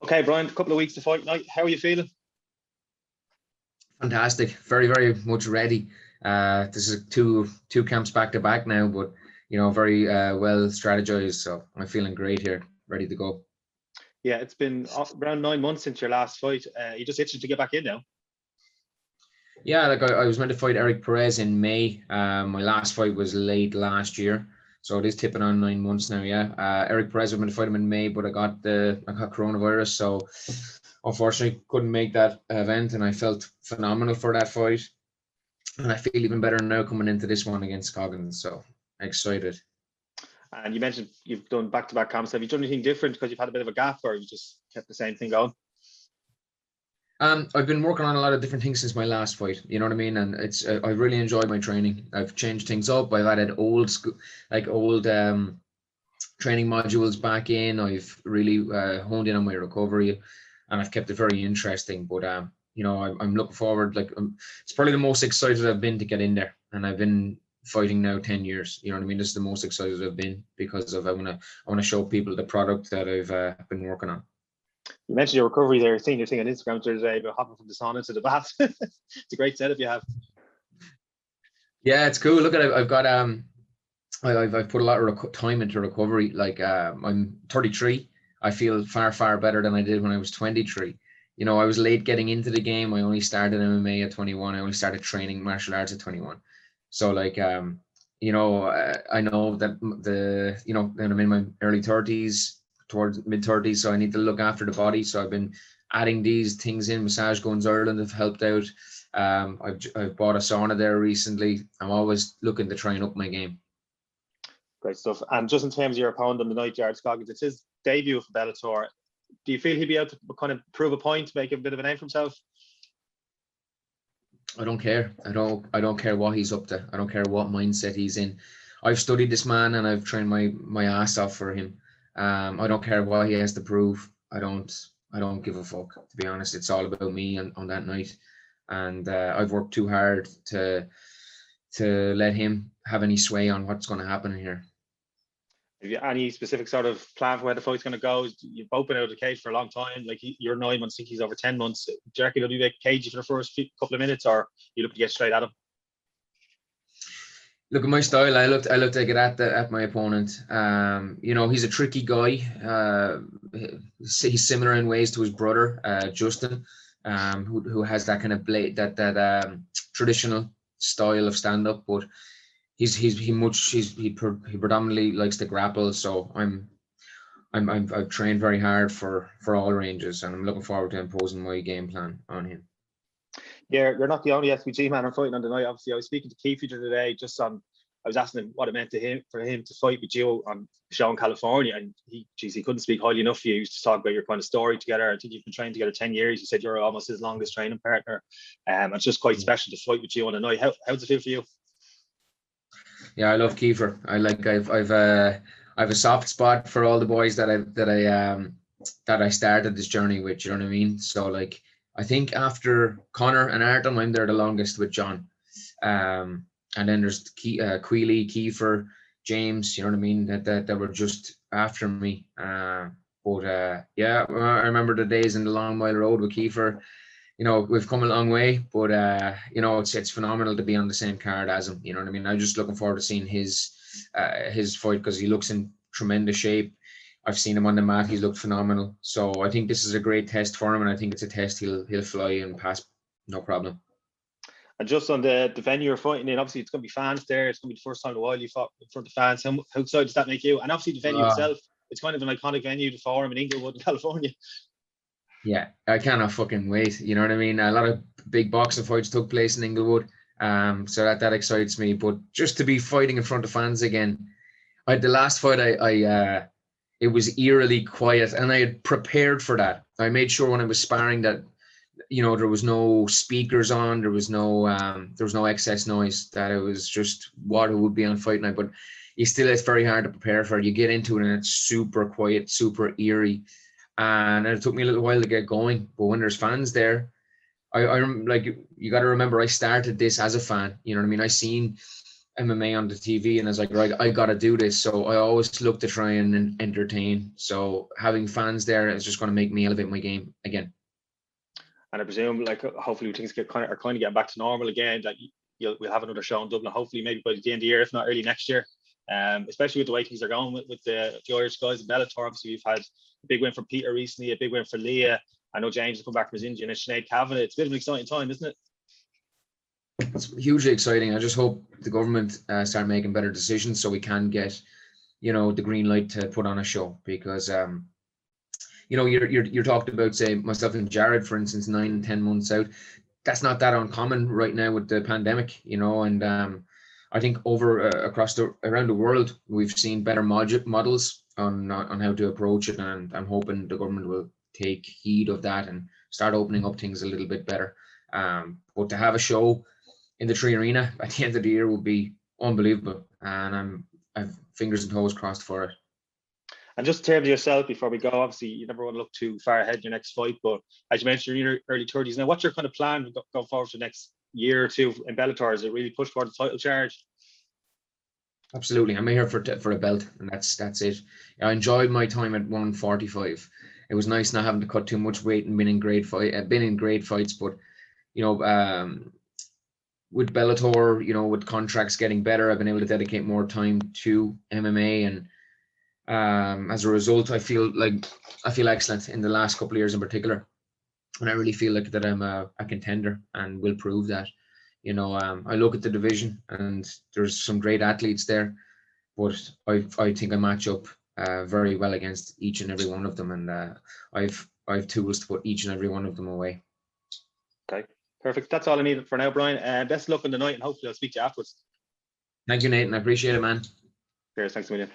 Okay, Brian, a couple of weeks to fight night. How are you feeling? Fantastic. Very, very much ready. This is two camps back to back now, but very well strategized. So I'm feeling great here, ready to go. Yeah, it's been around 9 months since your last fight. You just itching to get back in now? Yeah, like I was meant to fight Eric Perez in May. My last fight was late last year, so it is tipping on 9 months now. Yeah, Eric Perez was meant to fight him in May, but I got coronavirus, so unfortunately couldn't make that event. And I felt phenomenal for that fight, and I feel even better now coming into this one against Scoggins. So excited. And you mentioned you've done back-to-back camps. Have you done anything different because you've had a bit of a gap, or you just kept the same thing going? I've been working on a lot of different things since my last fight. You know what I mean? And it's I really enjoyed my training. I've changed things up. I've added old school, old training modules back in. I've really honed in on my recovery, and I've kept it very interesting. But I'm looking forward. It's probably the most excited I've been to get in there, and I've been fighting now 10 years. You know what I mean? This is the most excited I've been because of I want to show people the product that I've been working on. You mentioned your recovery there. Seeing your thing on Instagram today about hopping from the sauna to the bath. It's a great setup you have. Yeah, it's cool. Look at it. I've got I've put a lot of time into recovery. I'm 33. I feel far better than I did when I was 23. I was late getting into the game. I only started MMA at 21. I only started training martial arts at 21. So I know that then I'm in my early 30s, towards mid 30s. So I need to look after the body. So I've been adding these things in. Massage Guns Ireland have helped out. I've bought a sauna there recently. I'm always looking to try and up my game. Great stuff. And just in terms of your opponent on the night, Jared Scoggins, it's his debut for Bellator. Do you feel he'd be able to kind of prove a point, make a bit of a name for himself? I don't care. I don't care what he's up to. I don't care what mindset he's in. I've studied this man and I've trained my ass off for him. I don't care what he has to prove. I don't give a fuck, to be honest. It's all about me on that night. And I've worked too hard to let him have any sway on what's going to happen here. Have you any specific sort of plan for where the fight's going to go? You've both been out of the cage for a long time. Like you're 9 months, I think he's over 10 months. Do you reckon he'll be cagey for the first couple of minutes, or you look to get straight at him? Look at my style. I look to get at my opponent. He's a tricky guy. He's similar in ways to his brother, Justin, who has that kind of traditional style of stand up, but he predominantly likes to grapple. So I've trained very hard for all ranges, and I'm looking forward to imposing my game plan on him. Yeah, you're not the only SBG man I'm fighting on tonight. Obviously, I was speaking to Kiefer today. I was asking him what it meant for him to fight with you on the show in California, and he couldn't speak highly enough of you. He used to talk about your kind of story together. I think you've been training together 10 years. He said you're almost his longest training partner. It's just quite special to fight with you on a night. How does it feel for you? Yeah, I love Kiefer. I've a soft spot for all the boys that I started this journey with. You know what I mean? So I think after Connor and Artem, I'm there the longest with John. And then there's Queely, Kiefer, James. You know what I mean? That were just after me. Yeah, I remember the days in the Long Mile Road with Kiefer. We've come a long way, but it's phenomenal to be on the same card as him. You know what I mean? I'm just looking forward to seeing his fight because he looks in tremendous shape. I've seen him on the mat; he's looked phenomenal. So I think this is a great test for him, and I think it's a test he'll fly and pass, no problem. And just on the venue you're fighting in, obviously it's going to be fans there. It's going to be the first time in a while you fought in front of fans. How excited does that make you? And obviously the venue itself, it's kind of an iconic venue, the Forum in Inglewood, in California. Yeah, I cannot fucking wait. You know what I mean? A lot of big boxing fights took place in Inglewood, so that excites me. But just to be fighting in front of fans again, the last fight it was eerily quiet, and I had prepared for that. I made sure when I was sparring that there was no speakers on, there was no excess noise, that it was just what it would be on fight night. But it's very hard to prepare for it. You get into it and it's super quiet, super eerie. And it took me a little while to get going, but when there's fans there, I you got to remember I started this as a fan. You know what I mean? I seen MMA on the TV, and I was like, right, I got to do this. So I always look to try and entertain. So having fans there is just going to make me elevate my game again. And I presume, like, hopefully things are kind of getting back to normal again. That we'll have another show in Dublin, hopefully maybe by the end of the year, if not early next year. Especially with the way things are going with the Irish guys in Bellator. Obviously, we've had a big win for Peter recently, a big win for Leah. I know James has come back from his injury, and Sinead Kavanagh. It's a bit of an exciting time, isn't it? It's hugely exciting. I just hope the government start making better decisions so we can get, the green light to put on a show, because you're talking about, say, myself and Jared, for instance, 9 and 10 months out. That's not that uncommon right now with the pandemic, and I think around the world we've seen better models on how to approach it, and I'm hoping the government will take heed of that and start opening up things a little bit better. But to have a show in the Tree Arena at the end of the year would be unbelievable, and I've fingers and toes crossed for it. And just in terms of yourself, before we go, obviously you never want to look too far ahead in your next fight, but as you mentioned, you're in your early 30s now. What's your kind of plan going forward for the next year or two in Bellator? Is it really push toward the title charge? Absolutely, I'm here for a belt, and that's it. I enjoyed my time at 145. It was nice not having to cut too much weight and been in great fights, but with Bellator, with contracts getting better, I've been able to dedicate more time to MMA, and as a result, I feel excellent in the last couple of years in particular, and I really feel like that I'm a contender and will prove that. I look at the division and there's some great athletes there, but I think I match up very well against each and every one of them, and I've tools to put each and every one of them away. Okay, perfect. That's all I need for now, Brian. Best of luck on the night, and hopefully I'll speak to you afterwards. Thank you, Nathan. I appreciate it, man. Cheers. Thanks a million.